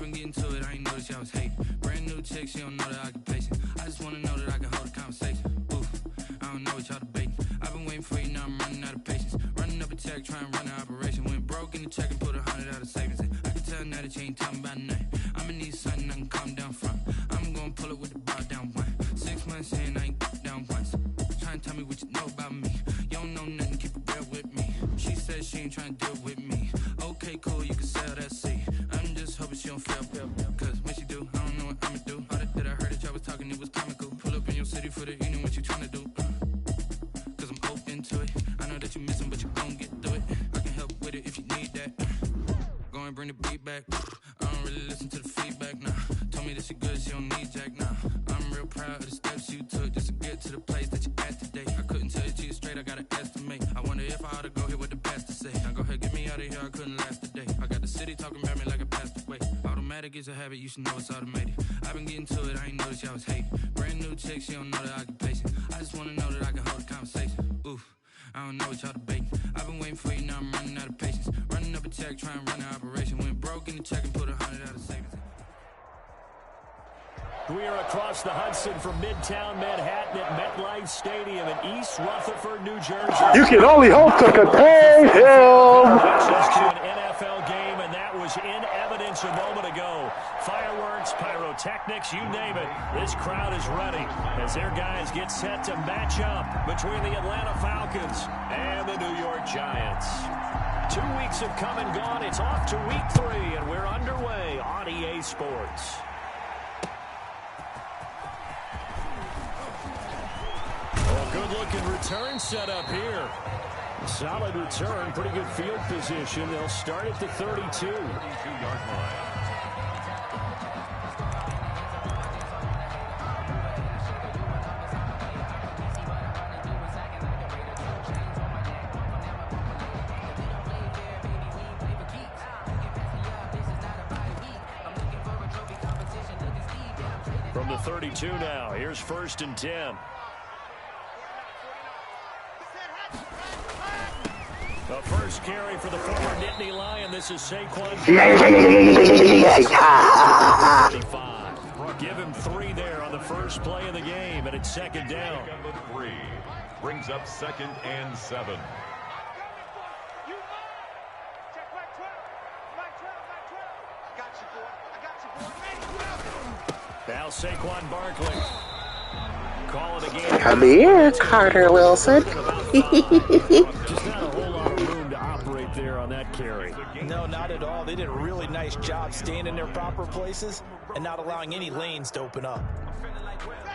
I've been getting to it, I ain't noticed y'all was hating. Brand new chick, she don't know the occupation. I just wanna know that I can hold a conversation. Oof, I don't know what y'all debating. I've been waiting for you, now I'm running out of patience. Running up a check, trying to run an operation. Went broke in the check and put 100 out of savings in. I can tell now that you ain't talking about nothing. I'ma need something I can calm down from. I'm gonna pull it with the bar down one. 6 months in, I ain't down once. Trying to tell me what you know about me. You don't know nothing, keep it real with me. She said she ain't trying to deal with me. Okay, cool, you can sell that seed. I'm just hoping she don't fail. Cause when she do, I don't know what I'ma do. All that I heard that y'all was talking, it was comical. Pull up in your city for the evening, what you trying to do? Cause I'm open to it. I know that you missing, but you gon' get through it. I can help with it if you need that. Go and bring the beat back. I don't really listen to the feedback, nah. Told me that she good, she don't need jack, nah. I'm real proud of the steps you took just to get to the place that you at today. I couldn't tell you to you straight, I gotta estimate. I wonder if I ought to go here with the best to say. Now go ahead, get me out of here, I couldn't last today. I got the city talking about me like I passed away. Automatic is a habit, you should know it's automated. I've been getting to it, I ain't noticed y'all was hating. Brand new chick, she don't know the occupation. I just wanna know that I can hold a conversation. Oof, I don't know what y'all debating. I've been waiting for you, now I'm running out of patience. Running up a check, trying to run an operation. Went broke in the check and put 100 out of savings. We are across the Hudson from Midtown Manhattan at MetLife Stadium in East Rutherford, New Jersey. You can only hope to contain him. To an NFL game, and that was in evidence a moment ago. Fireworks, pyrotechnics, you name it. This crowd is ready as their guys get set to match up between the Atlanta Falcons and the New York Giants. 2 weeks have come and gone. It's off to week 3, and we're underway on EA Sports. Good-looking return set up here. Solid return, pretty good field position. They'll start at the 32. 32-yard line. From the 32 now, here's 1st and 10. The first carry for the former Nittany Lion. This is Saquon. Give him 3 there on the first play of the game, and it's 2nd down. Number 3 brings up 2nd and 7. Now Saquon Barkley. Call it again. Come here, Carter Wilson. Just not a whole lot of room to operate there on that carry. No, not at all. They did a really nice job staying in their proper places and not allowing any lanes to open up.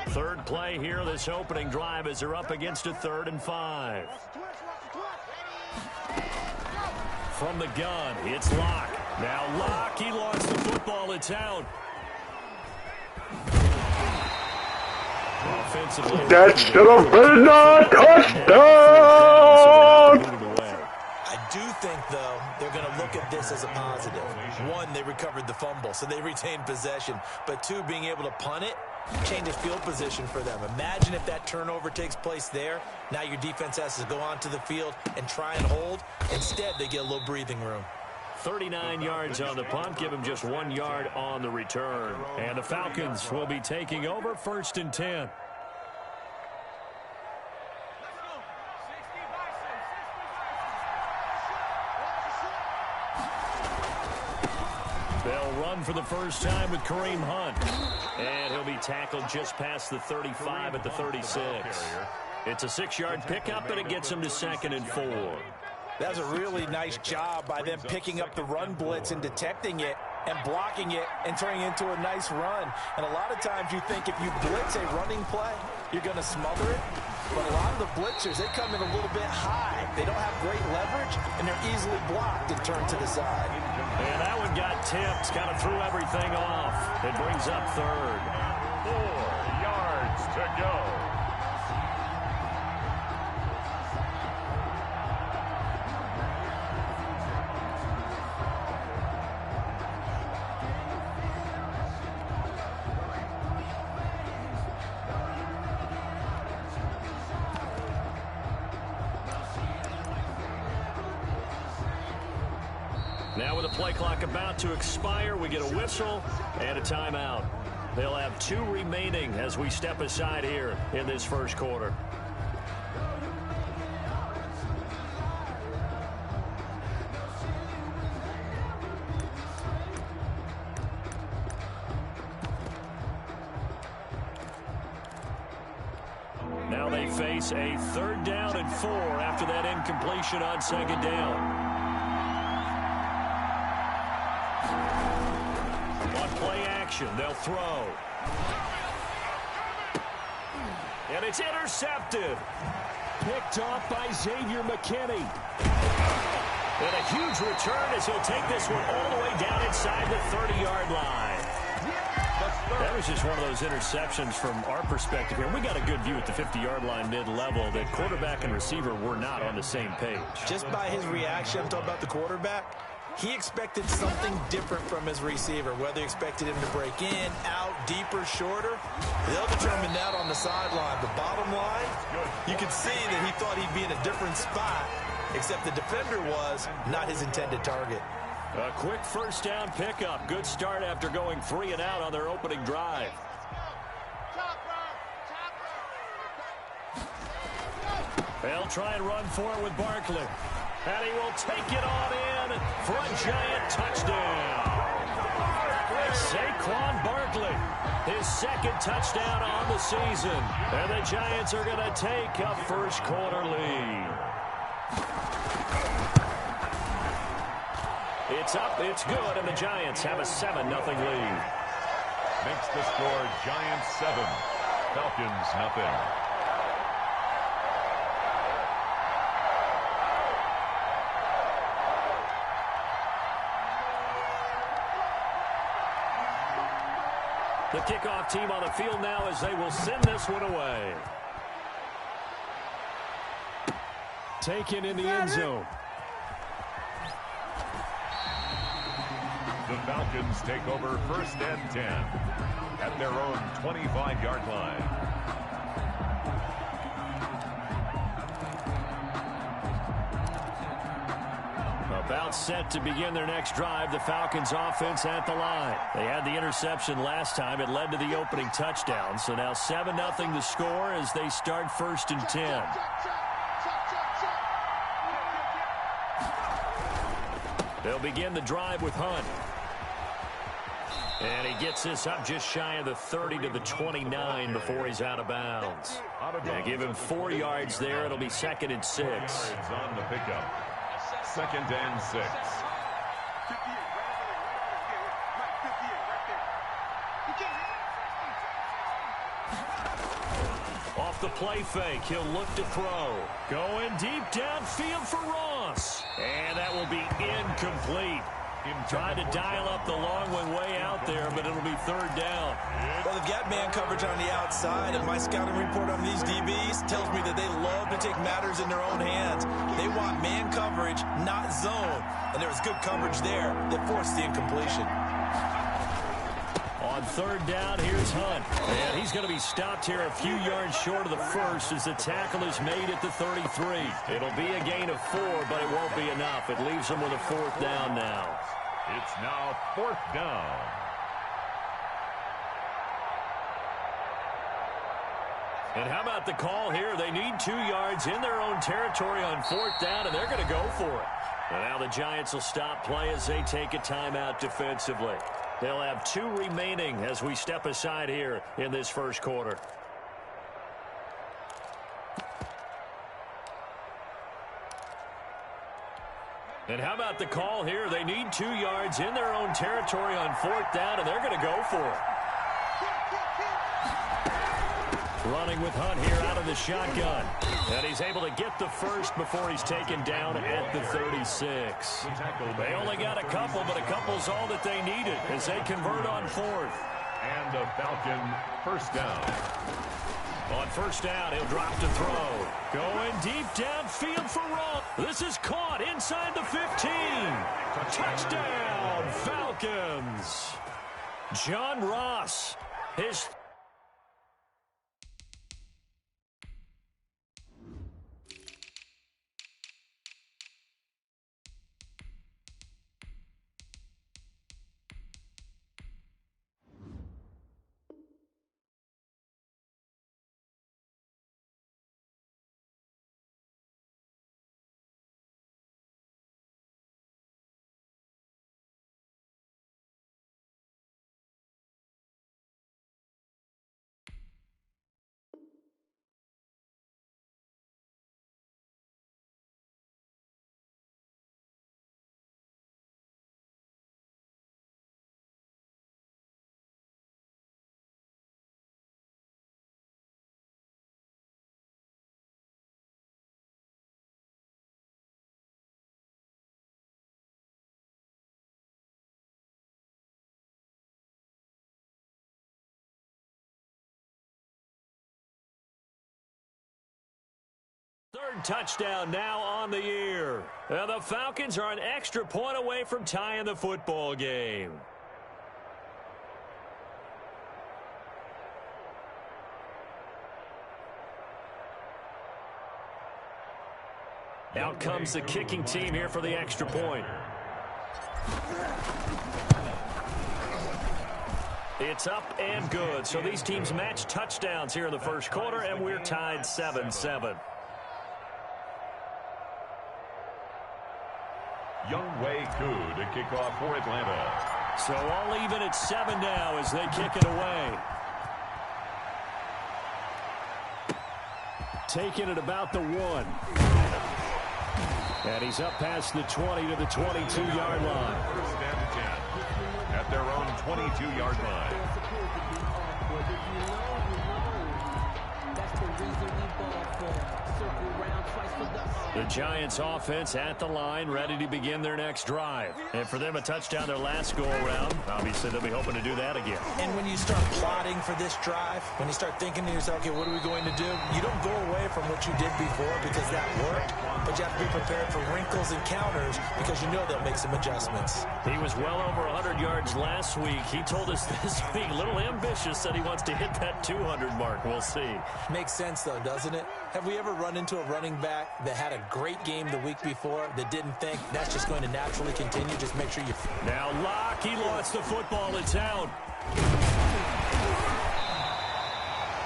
3rd play here, this opening drive, as they're up against a 3rd and 5. From the gun, it's Locke. Now Locke, he lost the football. It's out. That should have been a touchdown! I do think, though, they're going to look at this as a positive. 1, they recovered the fumble, so they retained possession. But 2, being able to punt it changes field position for them. Imagine if that turnover takes place there. Now your defense has to go onto the field and try and hold. Instead, they get a little breathing room. 39 yards on the punt, give him just 1 yard on the return. And the Falcons will be taking over 1st and 10. They'll run for the first time with Kareem Hunt. And he'll be tackled just past the 35 at the 36. It's a 6-yard pickup, and it gets him to 2nd and 4. That's a really nice job by them picking up the run blitz and detecting it and blocking it and turning it into a nice run. And a lot of times you think if you blitz a running play, you're going to smother it. But a lot of the blitzers, they come in a little bit high. They don't have great leverage, and they're easily blocked and turned to the side. And that one got tipped, kind of threw everything off. It brings up 3rd. 4 yards to go. Now with the play clock about to expire, we get a whistle and a timeout. They'll have 2 remaining as we step aside here in this first quarter. Now they face a 3rd down and 4 after that incompletion on 2nd down. On play action, they'll throw. And it's intercepted. Picked off by Xavier McKinney. And a huge return as he'll take this one all the way down inside the 30-yard line. That was just one of those interceptions from our perspective here. We got a good view at the 50-yard line mid-level that quarterback and receiver were not on the same page. Just by his reaction, I'm talking about the quarterback, he expected something different from his receiver, whether he expected him to break in, out, deeper, shorter. They'll determine that on the sideline. The bottom line, you could see that he thought he'd be in a different spot, except the defender was not his intended target. A quick first down pickup. Good start after going 3 and out on their opening drive. They'll try and run for it with Barkley. And he will take it on in for a giant touchdown. Saquon Barkley, his 2nd touchdown on the season. And the Giants are going to take a first quarter lead. It's up, it's good, and the Giants have a 7-0 lead. Makes the score Giants 7, Falcons nothing. The kickoff team on the field now as they will send this one away. Taken in the end zone. The Falcons take over 1st and 10 at their own 25-yard line. About set to begin their next drive, the Falcons offense at the line. They had the interception last time. It led to the opening touchdown. So now 7-0 the score as they start 1st and 10. They'll begin the drive with Hunt. And he gets this up just shy of the 30 to the 29 before he's out of bounds. They give him 4 yards there. It'll be 2nd and 6. On the pickup. 2nd and 6. Off the play fake, he'll look to throw. Going deep downfield for Ross. And that will be incomplete. Trying to dial up the long one way out there, but it'll be 3rd down. Well, they've got man coverage on the outside, and my scouting report on these DBs tells me that they love to take matters in their own hands. They want man coverage, not zone. And there was good coverage there that forced the incompletion. On 3rd down, here's Hunt. And he's going to be stopped here a few yards short of the first as the tackle is made at the 33. It'll be a gain of 4, but it won't be enough. It leaves them with a 4th down now. It's now 4th down. And how about the call here? They need 2 yards in their own territory on 4th down, and they're going to go for it. And now the Giants will stop play as they take a timeout defensively. They'll have 2 remaining as we step aside here in this first quarter. And how about the call here? They need 2 yards in their own territory on 4th down, and they're going to go for it. Running with Hunt here out of the shotgun. And he's able to get the first before he's taken down at the 36. They only got a couple, but a couple's all that they needed as they convert on 4th. And a Falcon 1st down. On 1st down, he'll drop to throw. Going deep downfield for Ross. This is caught inside the 15. Touchdown, Falcons. John Ross, his Third touchdown now on the year. And the Falcons are an extra point away from tying the football game. Out comes the kicking team here for the extra point. It's up and good. So these teams match touchdowns here in the first quarter, and we're tied 7-7. Younghoe Koo to kick off for Atlanta. So all even at 7 now as they kick it away. Taking it about the 1. And he's up past the 20 to the 22-yard line. First and 10 at their own 22-yard line. The Giants offense at the line, ready to begin their next drive. And for them, a touchdown their last go-around. Obviously, they'll be hoping to do that again. And when you start plotting for this drive, when you start thinking to yourself, okay, what are we going to do? You don't go away from what you did before because that worked, but you have to be prepared for wrinkles and counters because you know they'll make some adjustments. He was well over 100 yards last week. He told us this week, a little ambitious, said he wants to hit that 200 mark. We'll see. Makes sense, though, doesn't it? Have we ever run into a running back that had a great game the week before that didn't think that's just going to naturally continue? Just make sure you... Now Locke, he lost the football. It's out.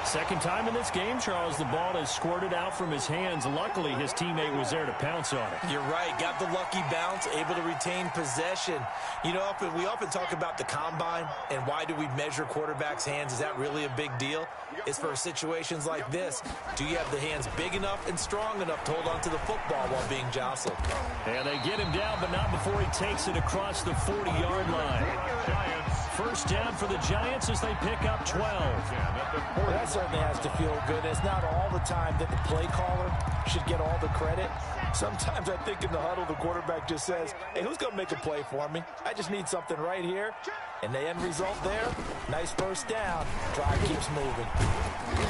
Second time in this game, Charles, the ball has squirted out from his hands. Luckily, his teammate was there to pounce on it. You're right. Got the lucky bounce, able to retain possession. You know, we often talk about the combine and why do we measure quarterbacks' hands. Is that really a big deal? It's for situations like this. Do you have the hands big enough and strong enough to hold on to the football while being jostled? And they get him down, but not before he takes it across the 40-yard line. First down for the Giants as they pick up 12. That certainly has to feel good. It's not all the time that the play caller should get all the credit. Sometimes I think in the huddle, the quarterback just says, hey, who's going to make a play for me? I just need something right here. And the end result there, nice first down. Drive keeps moving.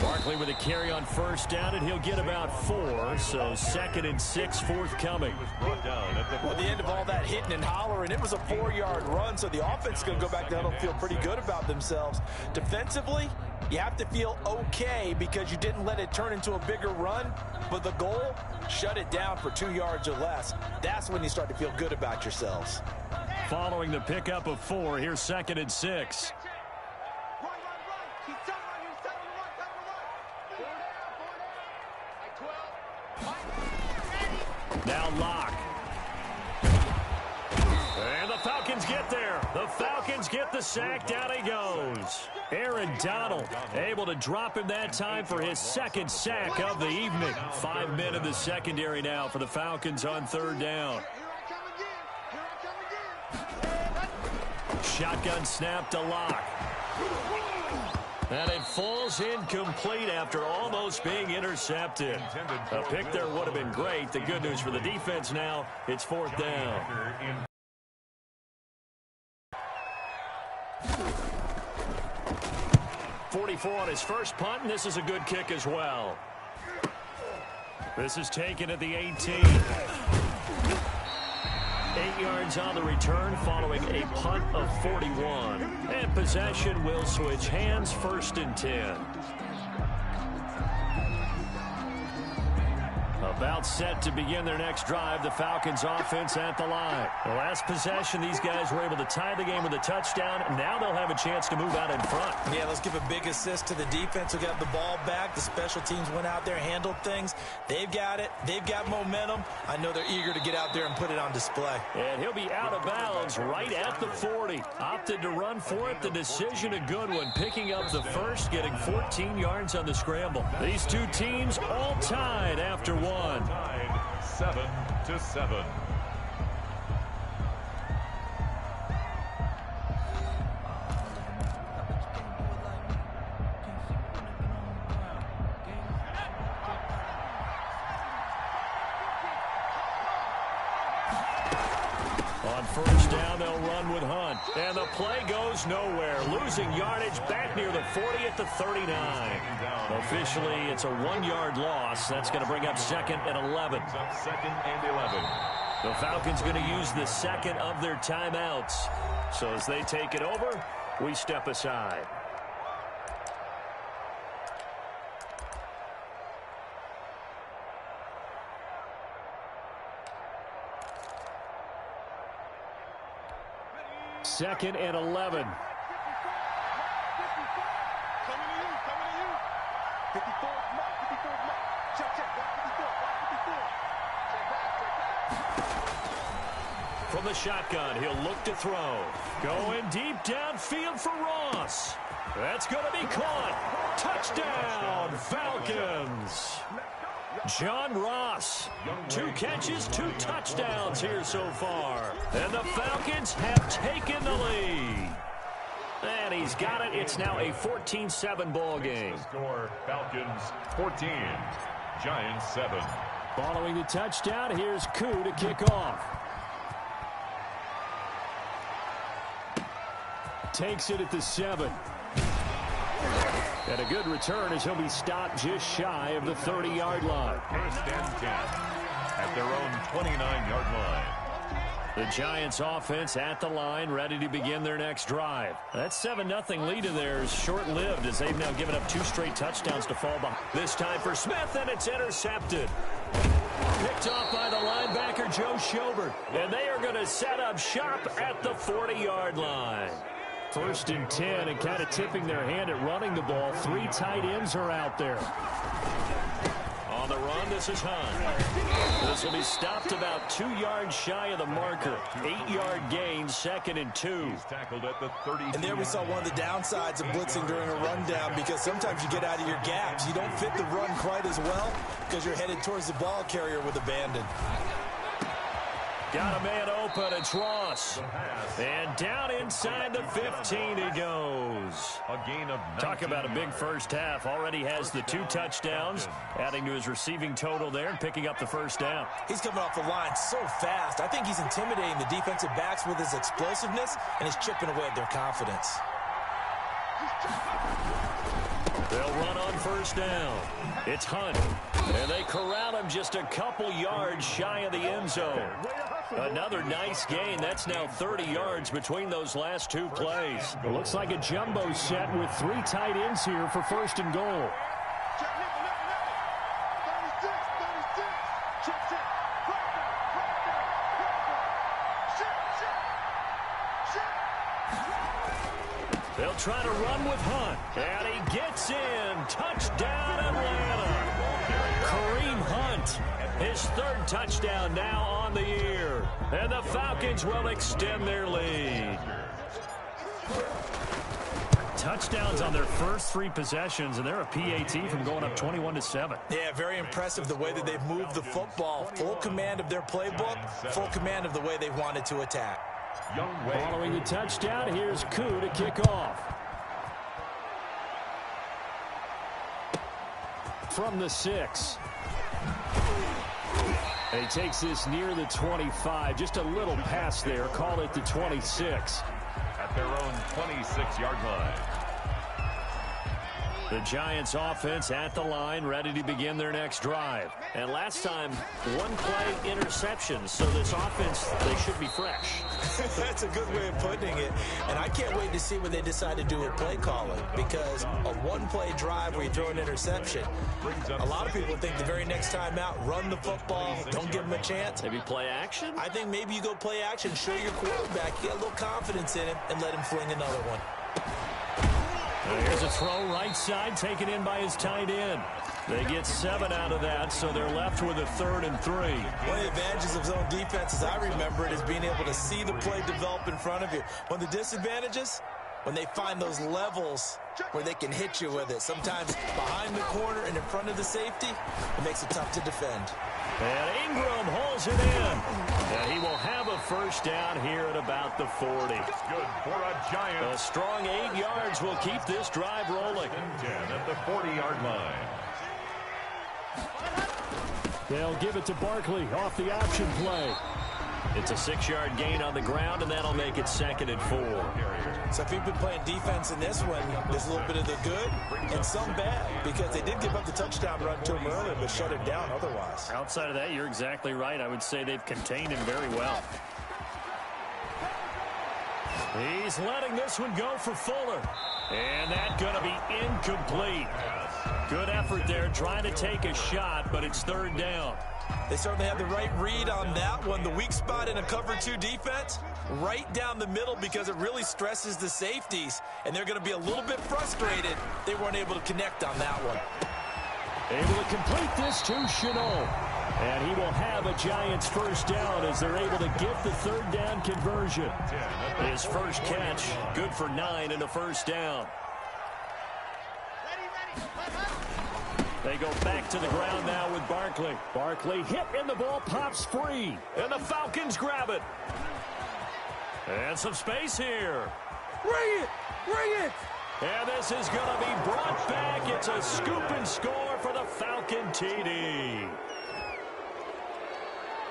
Barkley with a carry on first down, and he'll get about 4. So 2nd and 6 forthcoming. Well, the end of all that hitting and hollering, it was a 4-yard run, so the offense is going to go back to the huddle and feel pretty good about themselves. Defensively, you have to feel okay because you didn't let it turn into a bigger run, but the goal, shut it down for 2 yards or less. That's when you start to feel good about yourselves. Following the pickup of 4, here's 2nd and 6. Now Locke. And the Falcons get there. The Falcons get the sack. Down he goes. Aaron Donald able to drop him that time for his 2nd sack of the evening. 5 men in the secondary now for the Falcons on 3rd down. Shotgun snap to Locke. And it falls incomplete after almost being intercepted. A pick there would have been great. The good news for the defense now, it's 4th down. .44 on his first punt, and this is a good kick as well. This is taken at the 18. 8 yards on the return following a punt of 41. And possession will switch hands, 1st and 10. About set to begin their next drive, the Falcons offense at the line. The last possession, these guys were able to tie the game with a touchdown. Now they'll have a chance to move out in front. Yeah, let's give a big assist to the defense who got the ball back. The special teams went out there, handled things. They've got it. They've got momentum. I know they're eager to get out there and put it on display. And he'll be out of bounds right at the 40. Opted to run for it. The decision a good one. Picking up the first, getting 14 yards on the scramble. These two teams all tied after one. 7-7. On first down, they'll run with Hunt. And the play goes nowhere. Losing yardage back near the 40 at the 39. Officially, it's a 1-yard loss. That's going to bring up 2nd and 11. 2nd and 11. The Falcons going to use the second of their timeouts. So as they take it over, we step aside. Second and 11. From the shotgun, he'll look to throw. Going deep downfield for Ross. That's going to be caught. Touchdown, Falcons. John Ross, 2 catches, 2 touchdowns here so far. And the Falcons have taken the lead. And he's got it. It's now a 14-7 ball game. Score, Falcons 14, Giants 7. Following the touchdown, here's Koo to kick off. Takes it at the 7. And a good return as he'll be stopped just shy of the 30-yard line. First and 10 at their own 29-yard line. The Giants offense at the line, ready to begin their next drive. That 7-0 lead of theirs short-lived as they've now given up 2 straight touchdowns to fall behind. This time for Smith, and it's intercepted. Picked off by the linebacker, Joe Schobert. And they are going to set up shop at the 40-yard line. First and 10, and kind of tipping their hand at running the ball. 3 tight ends are out there. On the run, this is Hunt. This will be stopped about 2 yards shy of the marker. 8-yard gain, 2nd and 2. He's tackled at the 30. And there we saw one of the downsides of blitzing during a rundown, because sometimes you get out of your gaps. You don't fit the run quite as well because you're headed towards the ball carrier with abandon. Got a man open, it's Ross. And down inside the 15 he goes. A gain of 19. Talk about a big first half. Already has the 2 touchdowns, adding to his receiving total there and picking up the first down. He's coming off the line so fast. I think he's intimidating the defensive backs with his explosiveness, and he's chipping away at their confidence. They'll run on first down. It's Hunt. And they corral him just a couple yards shy of the end zone. Another nice gain. That's now 30 yards between those last 2 plays. It looks like a jumbo set with 3 tight ends here for first and goal. They'll try to run with Hunt. And he gets in. Touchdown, Atlanta. Kareem Hunt. His 3rd touchdown now on the year. And the Falcons will extend their lead. Touchdowns on their first 3 possessions, and they're a PAT from going up 21-7. Yeah, very impressive the way that they've moved the football. Full command of their playbook, full command of the way they've wanted to attack. Following the touchdown, here's Koo to kick off. From the 6. And he takes this near the 25. Just a little pass there. Call it the 26. At their own 26-yard line. The Giants offense at the line, ready to begin their next drive. And last time, 1 play interception. So this offense, they should be fresh. That's a good way of putting it. And I can't wait to see what they decide to do with play calling, because a 1-play drive where you throw an interception, a lot of people think the very next time out, run the football, don't give them a chance. Maybe play action? I think maybe you go play action, show your quarterback, get a little confidence in him, and let him fling another one. Here's a throw right side, taken in by his tight end. They get 7 out of that, so they're left with a 3rd and 3. One of the advantages of zone defense, as I remember it, is being able to see the play develop in front of you. One of the disadvantages, when they find those levels where they can hit you with it. Sometimes behind the corner and in front of the safety, it makes it tough to defend. And Ingram holds it in. And he will have a first down here at about the 40. Good for a Giant. A strong 8 yards will keep this drive rolling. 10 at the 40-yard line. They'll give it to Barkley off the option play. It's a 6-yard gain on the ground, and that'll make it 2nd and 4. So if you've been playing defense in this one, there's a little bit of the good and some bad, because they did give up the touchdown run to him earlier, but shut it down otherwise. Outside of that, you're exactly right. I would say they've contained him very well. He's letting this one go for Fuller. And that's going to be incomplete. Good effort there trying to take a shot, but it's 3rd down. They certainly had the right read on that one. The weak spot in a cover 2 defense, right down the middle, because it really stresses the safeties. And they're going to be a little bit frustrated they weren't able to connect on that one. Able to complete this to Chenault. And he will have a Giants 1st down as they're able to get the 3rd down conversion. His first catch, good for 9 and a 1st down. They go back to the ground now with Barkley. Barkley hit and the ball pops free. And the Falcons grab it. And some space here. Bring it! Bring it! And this is going to be brought back. It's a scoop and score for the Falcon TD.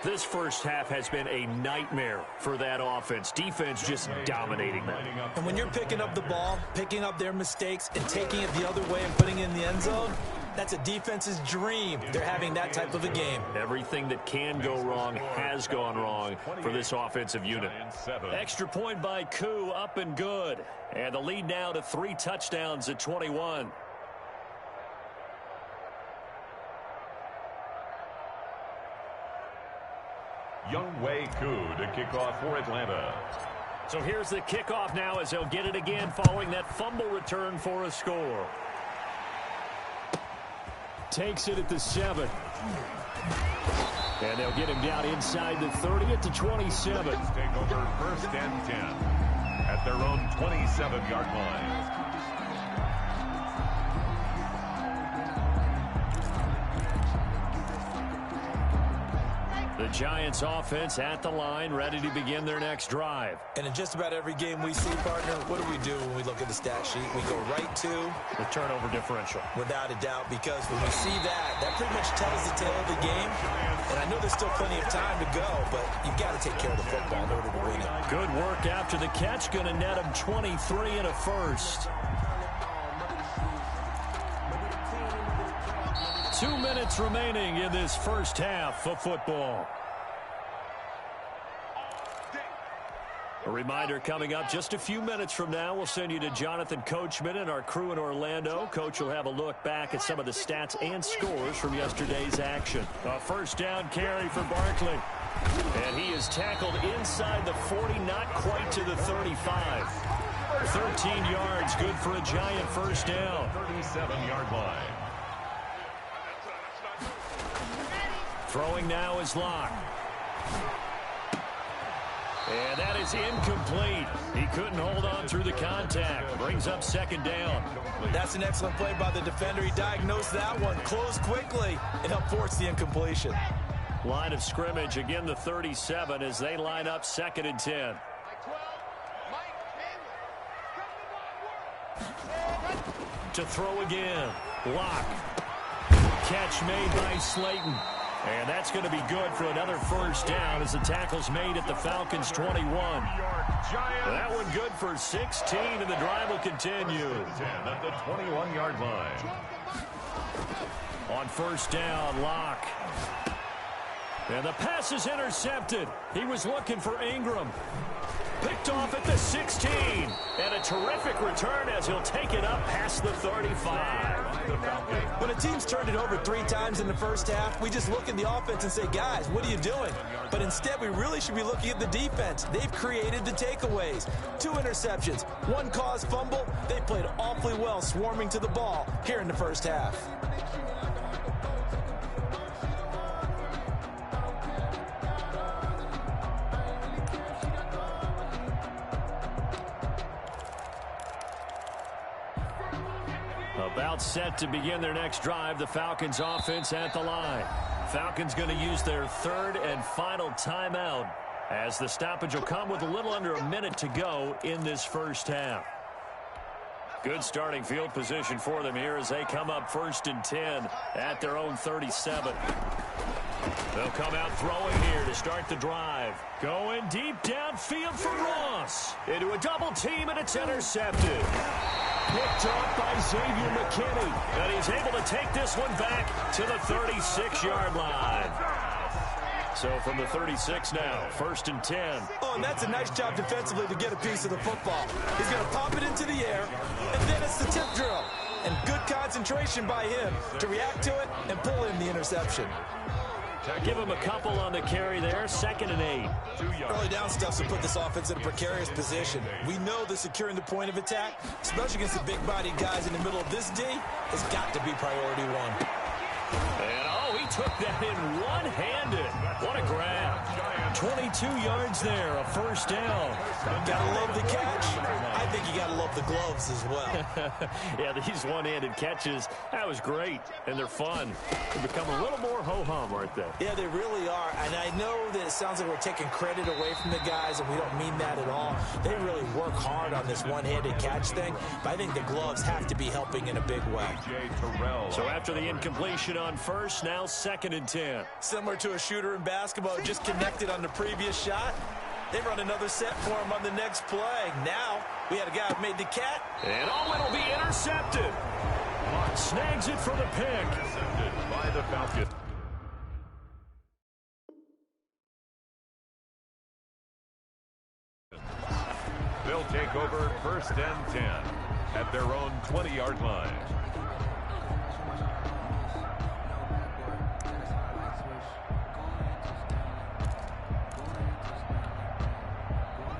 This first half has been a nightmare for that offense. Defense just dominating them. And when you're picking up the ball, picking up their mistakes, and taking it the other way and putting it in the end zone, that's a defense's dream. They're having that type of a game. Everything that can go wrong has gone wrong for this offensive unit. Extra point by Koo, up and good. And the lead now to 3 touchdowns at 21. Younghoe Koo to kick off for Atlanta. So here's the kickoff now as they'll get it again following that fumble return for a score. Takes it at the 7. And they'll get him down inside the 30 at the 27. Take over 1st and 10 at their own 27-yard line. The Giants offense at the line, ready to begin their next drive. And in just about every game we see, partner, what do when we look at the stat sheet? We go right to the turnover differential. Without a doubt, because when we see that, that pretty much tells the tale of the game. And I know there's still plenty of time to go, but you've got to take care of the football in order to win it. Good work after the catch. Going to net him 23 and a 1st. 2 minutes remaining in this first half of football. A reminder coming up just a few minutes from now. We'll send you to Jonathan Coachman and our crew in Orlando. Coach will have a look back at some of the stats and scores from yesterday's action. A 1st down carry for Barkley. And he is tackled inside the 40, not quite to the 35. 13 yards, good for a Giant 1st down. 37-yard line. Throwing now is Locke. And that is incomplete. He couldn't hold on through the contact. Brings up 2nd down. That's an excellent play by the defender. He diagnosed that one, closed quickly, and helped force the incompletion. Line of scrimmage, again the 37 as they line up 2nd and 10. To throw again. Locke. Catch made by Slayton. And that's going to be good for another 1st down as the tackle's made at the Falcons' 21. That one good for 16, and the drive will continue. 10 at the 21-yard line. On 1st down, Locke. And the pass is intercepted. He was looking for Ingram. Picked off at the 16. And a terrific return as he'll take it up past the 35. When a team's turned it over 3 times in the first half, we just look at the offense and say, guys, what are you doing? But instead, we really should be looking at the defense. They've created the takeaways. 2 interceptions, 1 caused fumble. They played awfully well swarming to the ball here in the first half. About set to begin their next drive, the Falcons offense at the line. Falcons going to use their 3rd and final timeout as the stoppage will come with a little under a minute to go in this first half. Good starting field position for them here as they come up 1st and 10 at their own 37. They'll come out throwing here to start the drive. Going deep downfield for Ross. Into a double team, and it's intercepted. Picked up by Xavier McKinney. And he's able to take this one back to the 36-yard line. So from the 36 now, 1st and 10. Oh, and that's a nice job defensively to get a piece of the football. He's going to pop it into the air, and then it's the tip drill. And good concentration by him to react to it and pull in the interception. Give him a couple on the carry there, 2nd and 8. Early down stuff to put this offense in a precarious position. We know that securing the point of attack, especially against the big-bodied guys in the middle of this D, has got to be priority one. And, he took that in one-handed. What a grab. 22 yards there, a 1st down. Gotta love the catch. I think you gotta love the gloves as well. Yeah, these one-handed catches, that was great, and they're fun. They become a little more ho-hum, aren't they? Yeah, they really are, and I know that it sounds like we're taking credit away from the guys, and we don't mean that at all. They really work hard on this one-handed catch thing, but I think the gloves have to be helping in a big way. So after the incompletion on 1st, now 2nd and 10. Similar to a shooter in basketball who just connected on the previous shot, they run another set for him on the next play. Now, we had a guy who made the cat. And it'll be intercepted. Snags it for the pick. Intercepted by the Falcons. They'll take over 1st and 10 at their own 20-yard line.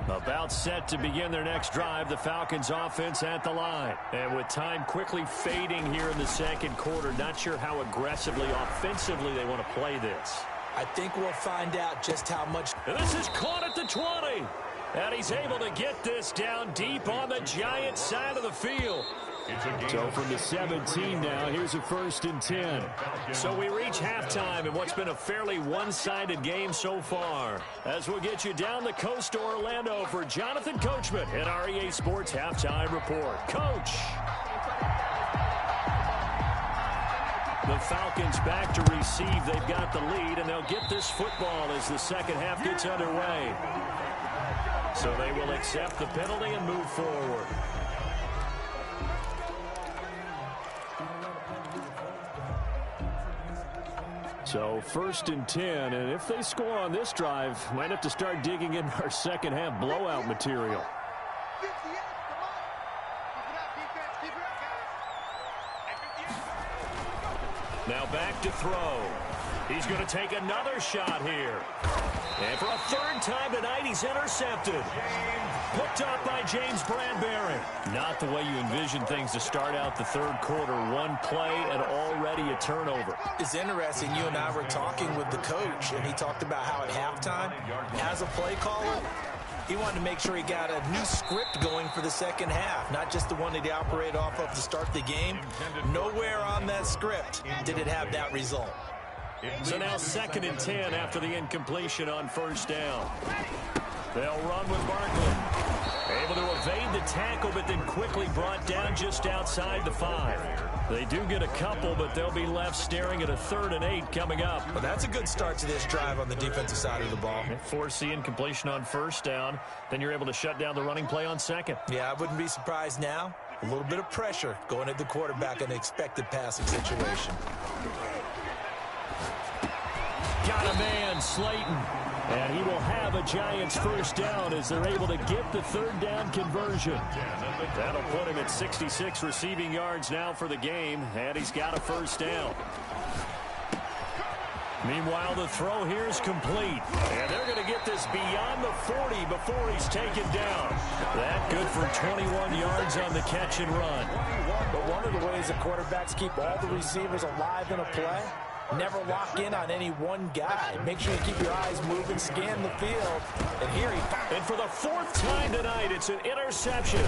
About set to begin their next drive, the Falcons offense at the line. And with time quickly fading here in the 2nd quarter, not sure how aggressively, offensively they want to play this. I think we'll find out just how much. And this is caught at the 20. And he's able to get this down deep on the Giant side of the field. So from the 17 now, here's a 1st and 10. So we reach halftime in what's been a fairly one-sided game so far. As we'll get you down the coast to Orlando for Jonathan Coachman at our EA Sports Halftime Report. Coach. The Falcons back to receive. They've got the lead, and they'll get this football as the 2nd half gets underway. So they will accept the penalty and move forward. So 1st and 10, and if they score on this drive, might have to start digging in our 2nd half blowout material. Now back to throw. He's going to take another shot here. And for a 3rd time tonight, he's intercepted. Picked up by James Bradbury. Not the way you envision things to start out the 3rd quarter. One play and already a turnover. It's interesting. You and I were talking with the coach, and he talked about how at halftime, as a play caller, he wanted to make sure he got a new script going for the 2nd half, not just the one that he operated off of to start the game. Nowhere on that script did it have that result. So now 2nd and 10 after the incompletion on 1st down. They'll run with Barkley. Able to evade the tackle, but then quickly brought down just outside the 5. They do get a couple, but they'll be left staring at a 3rd and 8 coming up. Well, that's a good start to this drive on the defensive side of the ball. Force the incompletion on 1st down. Then you're able to shut down the running play on 2nd. Yeah, I wouldn't be surprised now. A little bit of pressure going at the quarterback in an expected passing situation. Got a man, Slayton. And he will have a Giants 1st down as they're able to get the 3rd down conversion. That'll put him at 66 receiving yards now for the game, and he's got a 1st down. Meanwhile, the throw here is complete. And they're going to get this beyond the 40 before he's taken down. That good for 21 yards on the catch and run. But one of the ways the quarterbacks keep all the receivers alive in a play, never lock in on any one guy. Make sure you keep your eyes moving, scan the field. And here he... And for the 4th time tonight, it's an interception.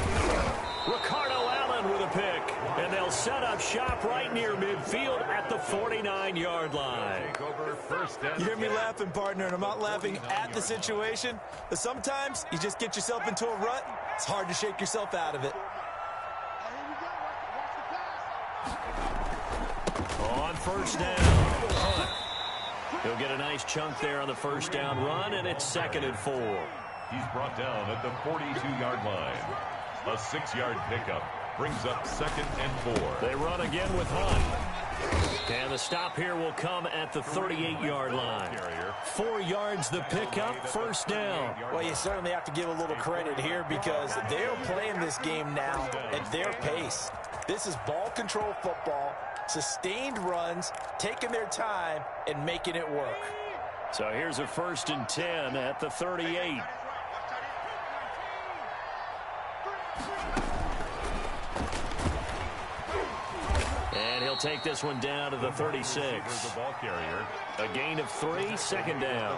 Ricardo Allen with a pick. And they'll set up shop right near midfield at the 49-yard line. You hear me laughing, partner, and I'm not laughing at the situation. But sometimes you just get yourself into a rut. It's hard to shake yourself out of it. On 1st down. He'll get a nice chunk there on the first down run, and it's 2nd and 4. He's brought down at the 42-yard line. A 6-yard pickup brings up 2nd and 4. They run again with Hunt. And the stop here will come at the 38-yard line. 4 yards the pickup, first down. Well, you certainly have to give a little credit here because they're playing this game now at their pace. This is ball control football, sustained runs, taking their time, and making it work. So here's a 1st and 10 at the 38. And he'll take this one down to the 36. The ball carrier. A gain of 3, 2nd down.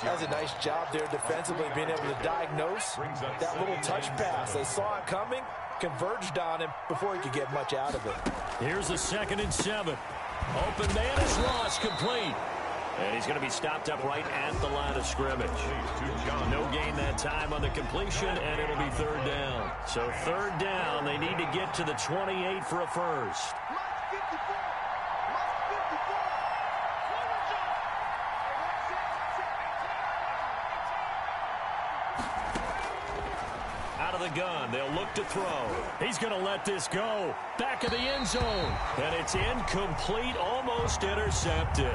That's a nice job there defensively, being able to diagnose that little touch pass. They saw it coming, converged on him before he could get much out of it. Here's a 2nd and 7. Open man is lost, complete. And he's going to be stopped up right at the line of scrimmage. No gain that time on the completion, and it'll be 3rd down. So 3rd down, they need to get to the 28 for a first. Out of the gun, they'll look to throw. He's going to let this go. Back of the end zone. And it's incomplete, almost intercepted.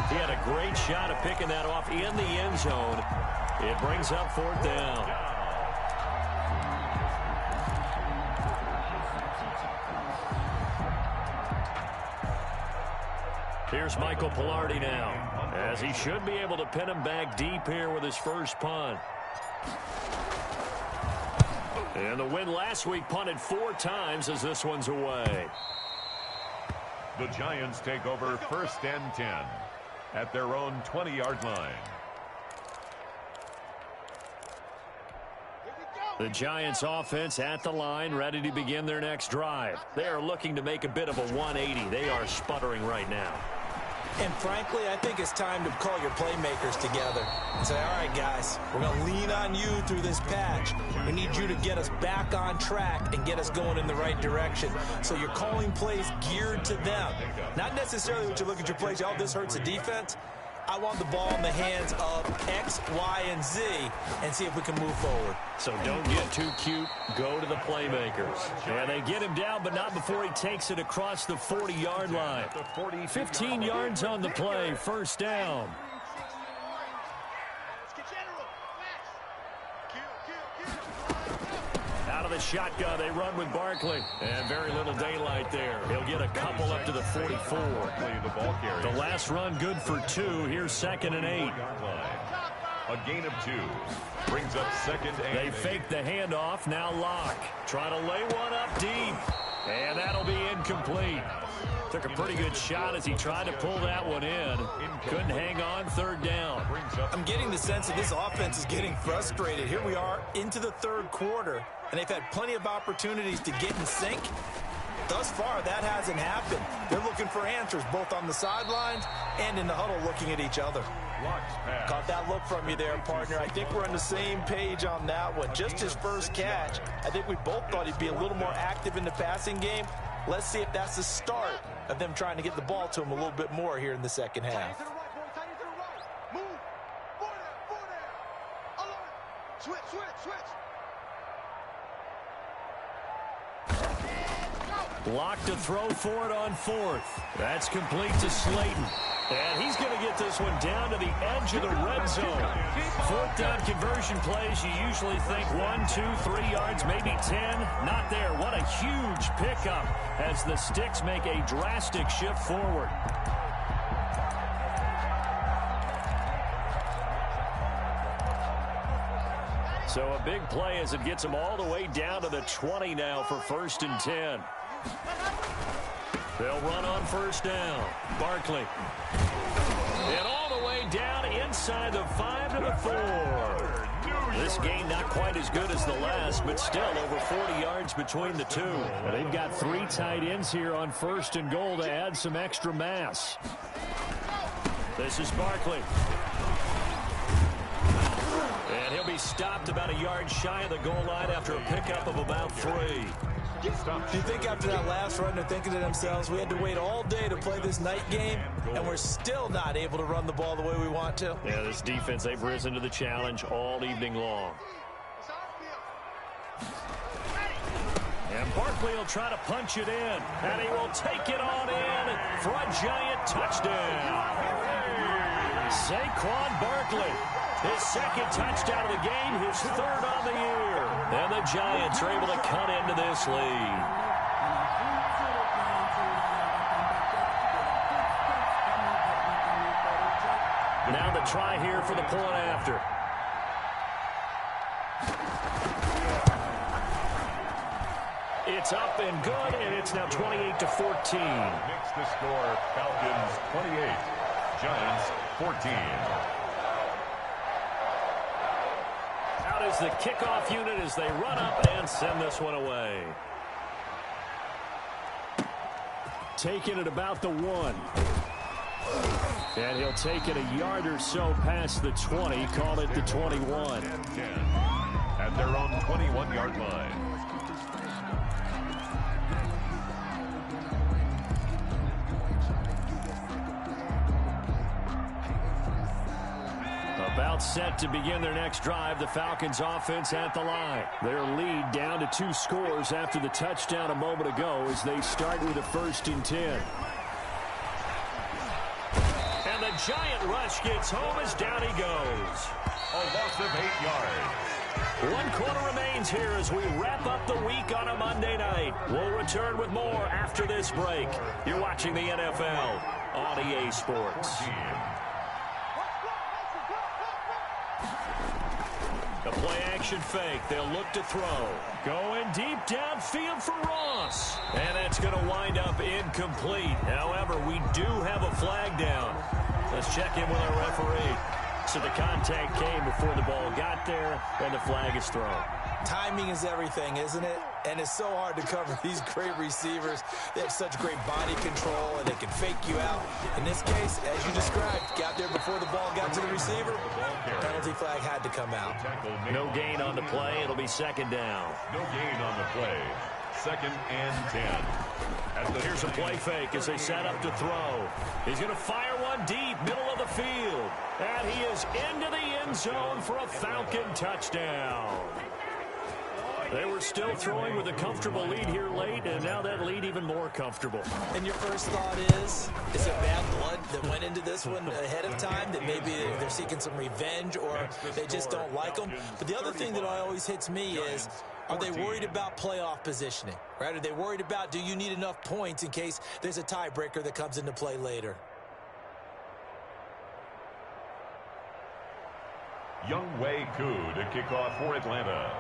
He had a great shot at picking that off in the end zone. It brings up 4th down. Here's Michael Pilardi now, as he should be able to pin him back deep here with his first punt. And the win last week punted 4 times as this one's away. The Giants take over 1st and 10 at their own 20-yard line. The Giants offense at the line, ready to begin their next drive. They are looking to make a bit of a 180. They are sputtering right now. And frankly, I think it's time to call your playmakers together and say, all right, guys, we're going to lean on you through this patch. We need you to get us back on track and get us going in the right direction. So you're calling plays geared to them. Not necessarily what you look at your plays, oh, this hurts the defense. I want the ball in the hands of X, Y, and Z and see if we can move forward. So don't get too cute. Go to the playmakers. And they get him down, but not before he takes it across the 40-yard line. 15 yards on the play. First down. Out of the shotgun, they run with Barkley. And very little daylight there. He'll get a couple up to the 44. The last run good for 2. Here's 2nd and 8. A gain of 2 brings up 2nd and 8. They fake the handoff. Now Locke. Trying to lay one up deep. And that'll be incomplete. Took a pretty good shot as he tried to pull that one in. Couldn't hang on. 3rd down. I'm getting the sense that this offense is getting frustrated. Here we are into the 3rd quarter, and they've had plenty of opportunities to get in sync. Thus far, that hasn't happened. They're looking for answers both on the sidelines and in the huddle looking at each other. Caught that look from you there, partner. I think we're on the same page on that one. Just his first catch. I think we both thought he'd be a little more active in the passing game. Let's see if that's the start of them trying to get the ball to him a little bit more here in the second half. Locked to throw for it on 4th. That's complete to Slayton. And he's going to get this one down to the edge of the red zone. 4th down conversion plays, you usually think 1, 2, 3 yards, maybe 10. Not there. What a huge pickup as the Sticks make a drastic shift forward. So a big play as it gets them all the way down to the 20 now for 1st and 10. They'll run on 1st down. Barkley. And all the way down inside the 5 to the 4. This game not quite as good as the last, but still over 40 yards between the two. And they've got 3 tight ends here on 1st and goal to add some extra mass. This is Barkley. And he'll be stopped about a yard shy of the goal line after a pickup of about 3. Stop. Do you think after that last run they're thinking to themselves, we had to wait all day to play this night game, and we're still not able to run the ball the way we want to? Yeah, this defense, they've risen to the challenge all evening long. And Barkley will try to punch it in, and he will take it on in for a giant touchdown. Saquon Barkley, his second touchdown of the game, his third on the year. And the Giants are able to cut into this lead. Now the try here for the point after. It's up and good, and it's now 28-14. Makes the score Falcons 28, Giants 14. Out is the kickoff unit as they run up and send this one away. Taking it about the 1. And he'll take it a yard or so past the 20, call it the 21. 10 at their own 21-yard line. About set to begin their next drive, the Falcons offense at the line. Their lead down to 2 scores after the touchdown a moment ago as they start with a 1st and 10. And the giant rush gets home as down he goes. A loss of 8 yards. 1 quarter remains here as we wrap up the week on a Monday night. We'll return with more after this break. You're watching the NFL on EA Sports. The play-action fake. They'll look to throw. Going deep downfield for Ross. And that's going to wind up incomplete. However, we do have a flag down. Let's check in with our referee. So the contact came before the ball got there, and the flag is thrown. Timing is everything, isn't it? And it's so hard to cover these great receivers. They have such great body control, and they can fake you out. In this case, as you described, got there before the ball got to the receiver. Penalty flag had to come out. No gain on the play. It'll be 2nd down. No gain on the play. 2nd and 10. Here's a play fake as they set up to throw. He's going to fire one deep, middle of the field. And he is into the end zone for a Falcon touchdown. They were still throwing with a comfortable lead here late, and now that lead even more comfortable. And your first thought is it bad blood that went into this one ahead of time, that maybe they're seeking some revenge or they just don't like them? But the other thing that always hits me is, are they worried about playoff positioning? Right? Are they worried about, do you need enough points in case there's a tiebreaker that comes into play later? Younghoe Koo to kick off for Atlanta.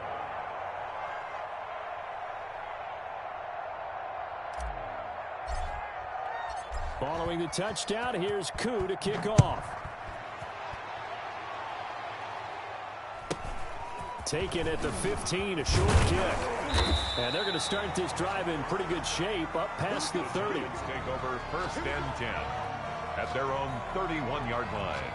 Following the touchdown, here's Koo to kick off. Taken at the 15, a short kick. And they're going to start this drive in pretty good shape, up past the 30. Take over 1st and 10 at their own 31-yard line.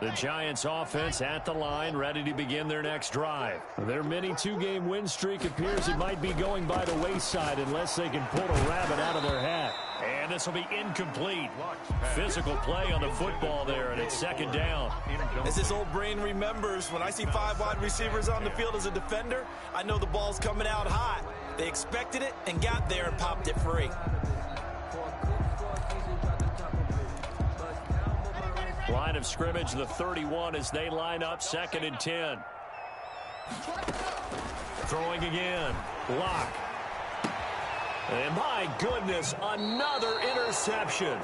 The Giants offense at the line, ready to begin their next drive. Their mini 2-game win streak appears it might be going by the wayside unless they can pull a rabbit out of their hat. And this will be incomplete. Physical play on the football there, and it's 2nd down. As this old brain remembers, when I see 5 wide receivers on the field as a defender, I know the ball's coming out hot. They expected it and got there and popped it free. Line of scrimmage, the 31 as they line up 2nd and 10. Throwing again. Lock. And my goodness, another interception.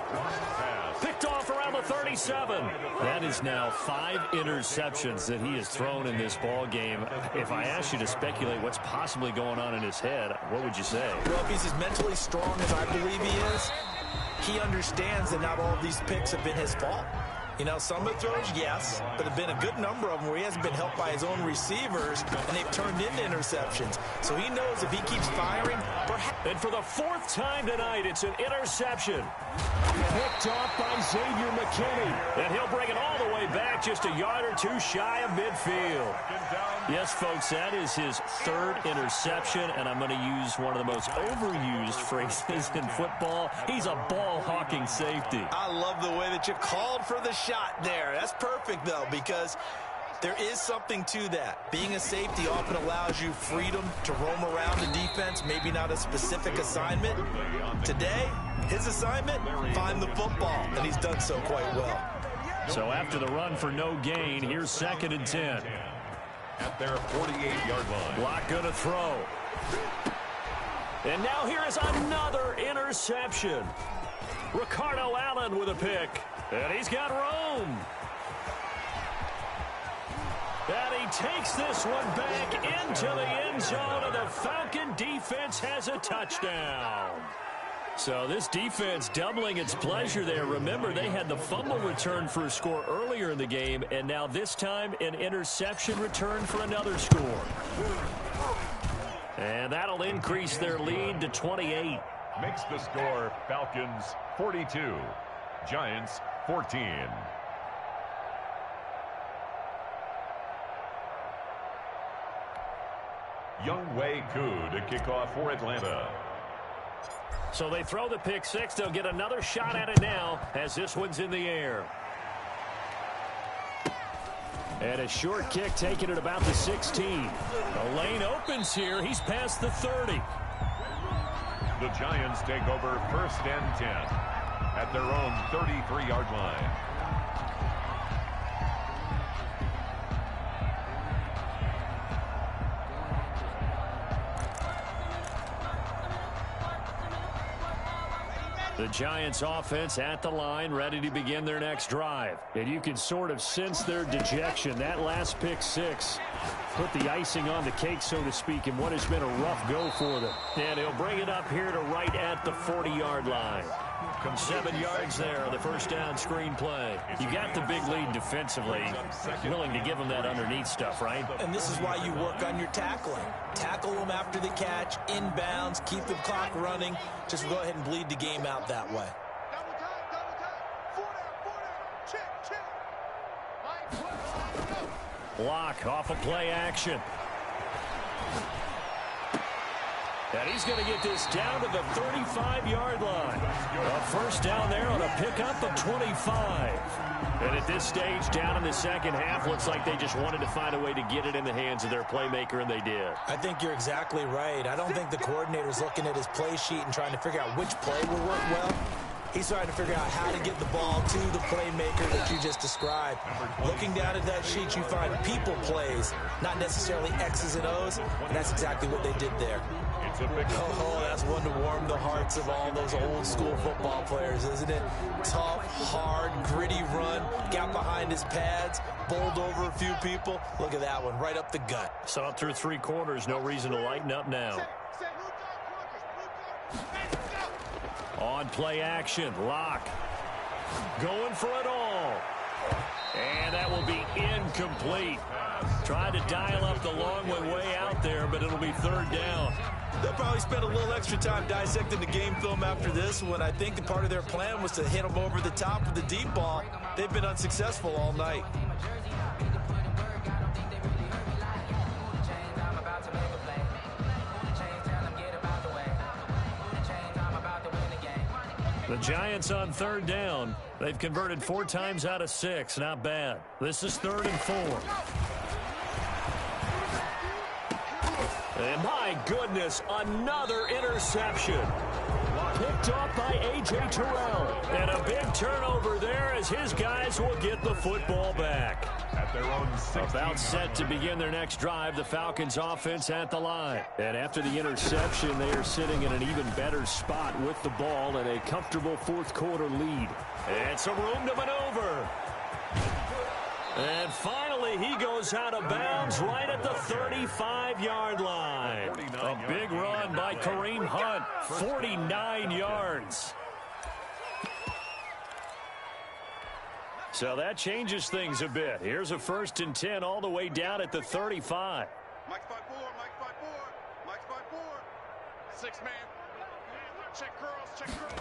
Picked off around the 37. That is now 5 interceptions that he has thrown in this ball game. If I asked you to speculate what's possibly going on in his head, what would you say? Well, if he's as mentally strong as I believe he is, he understands that not all of these picks have been his fault. You know, some of the throws, yes, but there have been a good number of them where he hasn't been helped by his own receivers, and they've turned into interceptions. So he knows if he keeps firing, perhaps. And for the fourth time tonight, it's an interception. Picked off by Xavier McKinney. And he'll bring it all the way back just a yard or two shy of midfield. Yes, folks, that is his third interception, and I'm going to use one of the most overused phrases in football. He's a ball-hawking safety. I love the way that you called for the shot there. That's perfect, though, because there is something to that. Being a safety often allows you freedom to roam around the defense, maybe not a specific assignment. Today, his assignment, find the football, and he's done so quite well. So after the run for no gain, here's 2nd and 10. At their 48-yard line. Block going to throw. And now here is another interception. Ricardo Allen with a pick. And he's got room. And he takes this one back into the end zone, and the Falcon defense has a touchdown. So this defense doubling its pleasure there. Remember, they had the fumble return for a score earlier in the game, and now this time an interception return for another score. And that'll increase their lead to 28. Makes the score Falcons 42, Giants 14. Younghoe Koo to kick off for Atlanta. So they throw the pick six. They'll get another shot at it now as this one's in the air. And a short kick taken at about the 16. The lane opens here. He's past the 30. The Giants take over 1st and 10 at their own 33-yard line. The Giants offense at the line, ready to begin their next drive. And you can sort of sense their dejection. That last pick six put the icing on the cake, so to speak, in what has been a rough go for them. And he'll bring it up here to right at the 40-yard line. From 7 yards there on the first down screen play. You got the big lead defensively. Willing to give them that underneath stuff, right? And this is why you work on your tackling. Tackle them after the catch, inbounds, keep the clock running. Just go ahead and bleed the game out that way. Block off of play action. And he's going to get this down to the 35-yard line. A first down there on a pickup of 25. And at this stage, down in the second half, looks like they just wanted to find a way to get it in the hands of their playmaker, and they did. I think you're exactly right. I don't think the coordinator's looking at his play sheet and trying to figure out which play will work well. He's trying to figure out how to get the ball to the playmaker that you just described. Looking down at that sheet, you find people plays, not necessarily X's and O's, and that's exactly what they did there. Oh, that's one to warm the hearts of all those old school football players, isn't it? Tough, hard, gritty run, got behind his pads, bowled over a few people. Look at that one, right up the gut. Saw it through 3 quarters, no reason to lighten up now. On play action, Locke going for it all. And that will be incomplete. Tried to dial up the long one way out there, but it'll be 3rd down. They'll probably spend a little extra time dissecting the game film after this one. I think the part of their plan was to hit them over the top with the deep ball. They've been unsuccessful all night. The Giants on 3rd down. They've converted 4 times out of 6. Not bad. This is 3rd and 4. And my goodness, another interception. Picked off by A.J. Terrell. And a big turnover there as his guys will get the football back. At their own 16. About set to begin their next drive, the Falcons offense at the line. And after the interception, they are sitting in an even better spot with the ball and a comfortable 4th quarter lead. And some room to maneuver. And finally, he goes out of bounds right at the 35-yard line. A big run by Kareem Hunt, 49 yards. So that changes things a bit. Here's a 1st and 10 all the way down at the 35. Mike's by 4, Mike's by 4, Mike's by 4. 6 man. Check curls, check curls.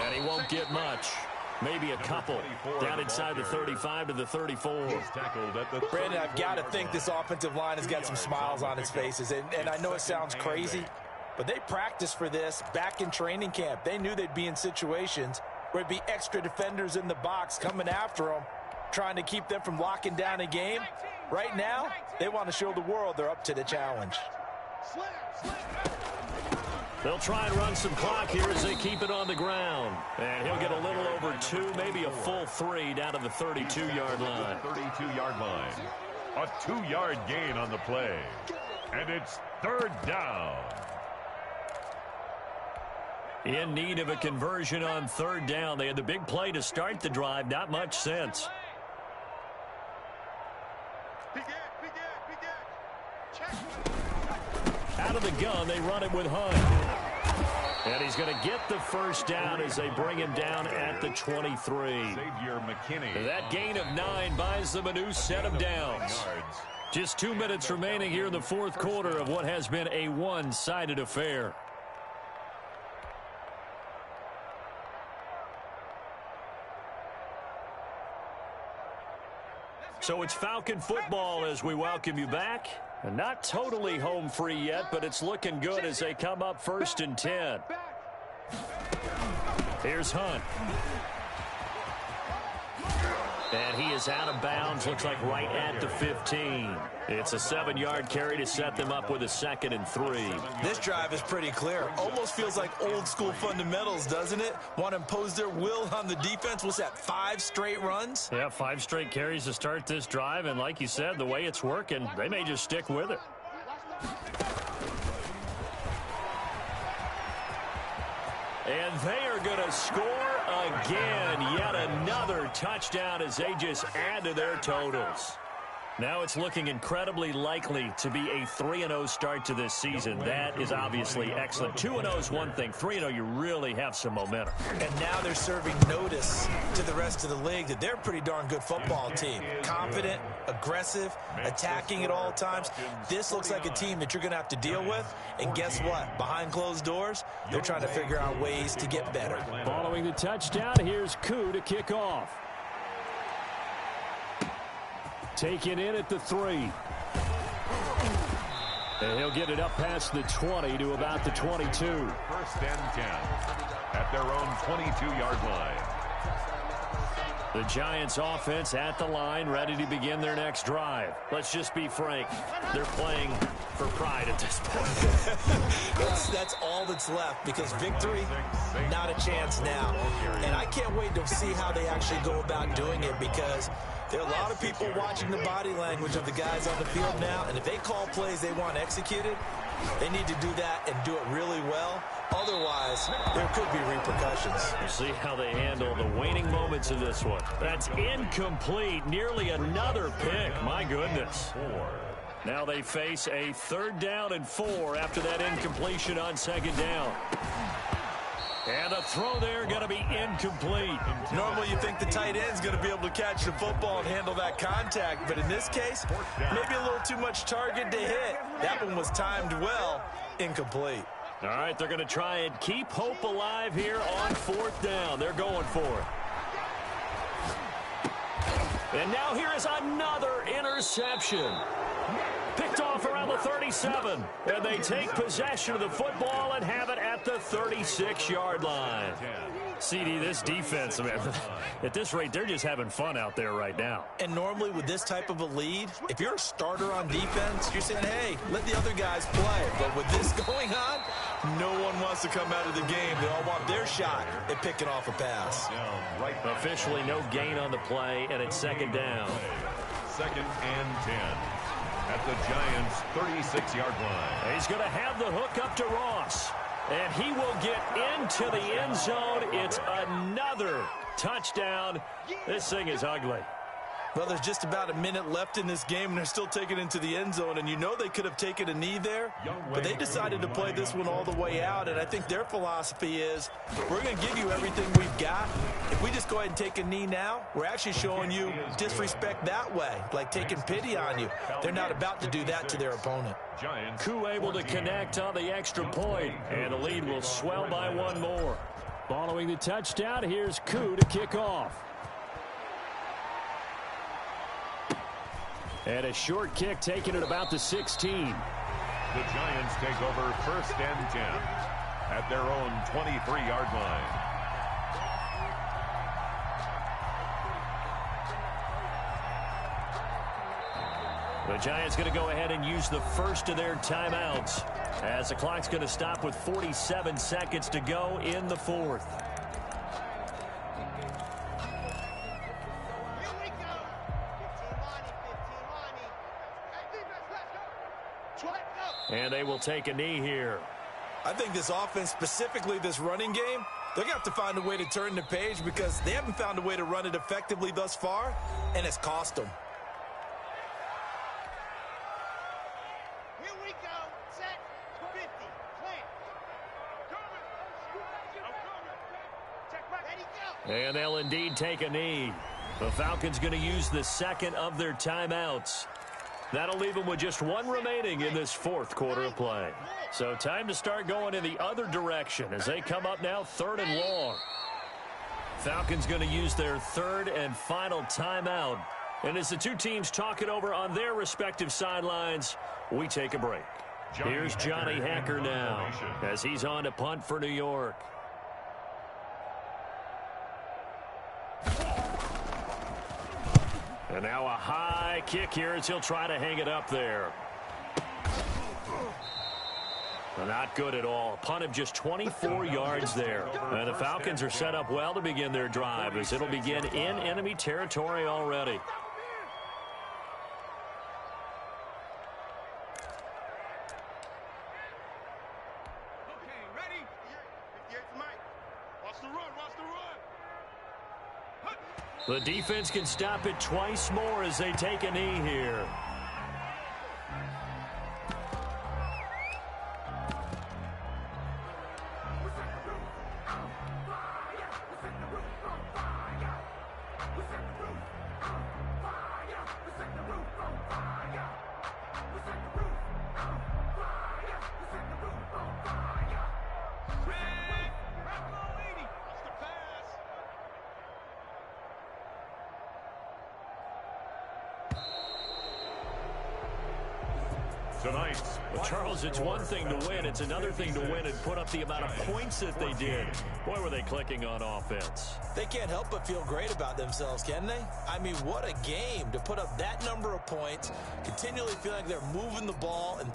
And he won't get much. Maybe a couple. Down inside the 35 to the 34. Brandon, I've got to think this offensive line has got some smiles on its faces. And I know it sounds crazy, but they practiced for this back in training camp. They knew they'd be in situations where it'd be extra defenders in the box coming after them, trying to keep them from locking down a game. Right now, they want to show the world they're up to the challenge. They'll try and run some clock here as they keep it on the ground. And he'll get a little over 2, maybe a full 3 down to the 32-yard line. 32-yard line. A 2-yard gain on the play. And it's 3rd down. In need of a conversion on 3rd down. They had the big play to start the drive. Not much sense. Out of the gun, they run it with Hunt. And he's going to get the 1st down as they bring him down at the 23. That gain of 9 buys them a new set of downs. Just 2 minutes remaining here in the 4th quarter of what has been a one-sided affair. So it's Falcon football as we welcome you back. And not totally home free yet, but it's looking good as they come up 1st and 10. Here's Hunt. And he is out of bounds, looks like right at the 15. It's a 7-yard carry to set them up with a 2nd and 3. This drive is pretty clear. Almost feels like old school fundamentals, doesn't it? Want to impose their will on the defense. What's that, 5 straight runs? Yeah, 5 straight carries to start this drive. And like you said, the way it's working, they may just stick with it. And they are going to score again. Yet another touchdown as they just add to their totals. Now it's looking incredibly likely to be a 3-0 start to this season. That is obviously excellent. 2-0 is one thing. 3-0, you really have some momentum. And now they're serving notice to the rest of the league that they're a pretty darn good football team. Confident, aggressive, attacking at all times. This looks like a team that you're going to have to deal with. And guess what? Behind closed doors, they're trying to figure out ways to get better. Following the touchdown, here's Koo to kick off. Taken in at the 3. And he'll get it up past the 20 to about the 22. 1st and 10 at their own 22-yard line. The Giants offense at the line, ready to begin their next drive. Let's just be frank. They're playing for pride at this point. That's all that's left, because victory, not a chance now. And I can't wait to see how they actually go about doing it, because there are a lot of people watching the body language of the guys on the field now, and if they call plays they want executed, they need to do that and do it really well. Otherwise, there could be repercussions. We'll see how they handle the waning moments of this one. That's incomplete. Nearly another pick. My goodness. Now they face a 3rd down and 4 after that incompletion on 2nd down. And the throw there going to be incomplete. Normally you think the tight end's going to be able to catch the football and handle that contact, but in this case, maybe a little too much target to hit. That one was timed well. Incomplete. All right, they're going to try and keep hope alive here on 4th down. They're going for it. And now here is another interception. Picked off around the 37. And they take possession of the football and have it at the 36-yard line. CD, this defense, man, at this rate, they're just having fun out there right now. And normally with this type of a lead, if you're a starter on defense, you're saying, hey, let the other guys play. But with this going on, no one wants to come out of the game. They all want their shot at picking off a pass. Officially no gain on the play, and it's 2nd down. 2nd and 10 at the Giants' 36-yard line. He's going to have the hook up to Ross. And he will get into the end zone. It's another touchdown. This thing is ugly. Well, there's just about a minute left in this game, and they're still taking it into the end zone. And you know they could have taken a knee there, but they decided to play this one all the way out. And I think their philosophy is, we're going to give you everything we've got. If we just go ahead and take a knee now, we're actually showing you disrespect that way, like taking pity on you. They're not about to do that to their opponent. Koo able to connect on the extra point, and the lead will swell by one more. Following the touchdown, here's Koo to kick off. And a short kick taken at about the 16. The Giants take over 1st and 10 at their own 23-yard line. The Giants going to go ahead and use the first of their timeouts as the clock's going to stop with 47 seconds to go in the 4th. And they will take a knee here. I think this offense, specifically this running game, they're going to have to find a way to turn the page because they haven't found a way to run it effectively thus far, and it's cost them. Here we go. Set. 50. Plant. Check back. Ready, go. And they'll indeed take a knee. The Falcons going to use the second of their timeouts. That'll leave them with just one remaining in this 4th quarter of play. So time to start going in the other direction as they come up now 3rd and long. Falcons going to use their 3rd and final timeout. And as the two teams talk it over on their respective sidelines, we take a break. Here's Johnny Hacker now as he's on to punt for New York. And now a high kick here as he'll try to hang it up there. Not good at all. A punt of just 24 yards there. And the Falcons are set up well to begin their drive as it'll begin in enemy territory already. Okay, ready? 58 Mike. Watch the run. Watch the run. The defense can stop it twice more as they take a knee here. Tonight, Well, Charles, it's one thing to win. It's another thing to win and put up the amount of points that they did. Boy, were they clicking on offense. They can't help but feel great about themselves, can they? I mean, what a game to put up that number of points, continually feeling like they're moving the ball and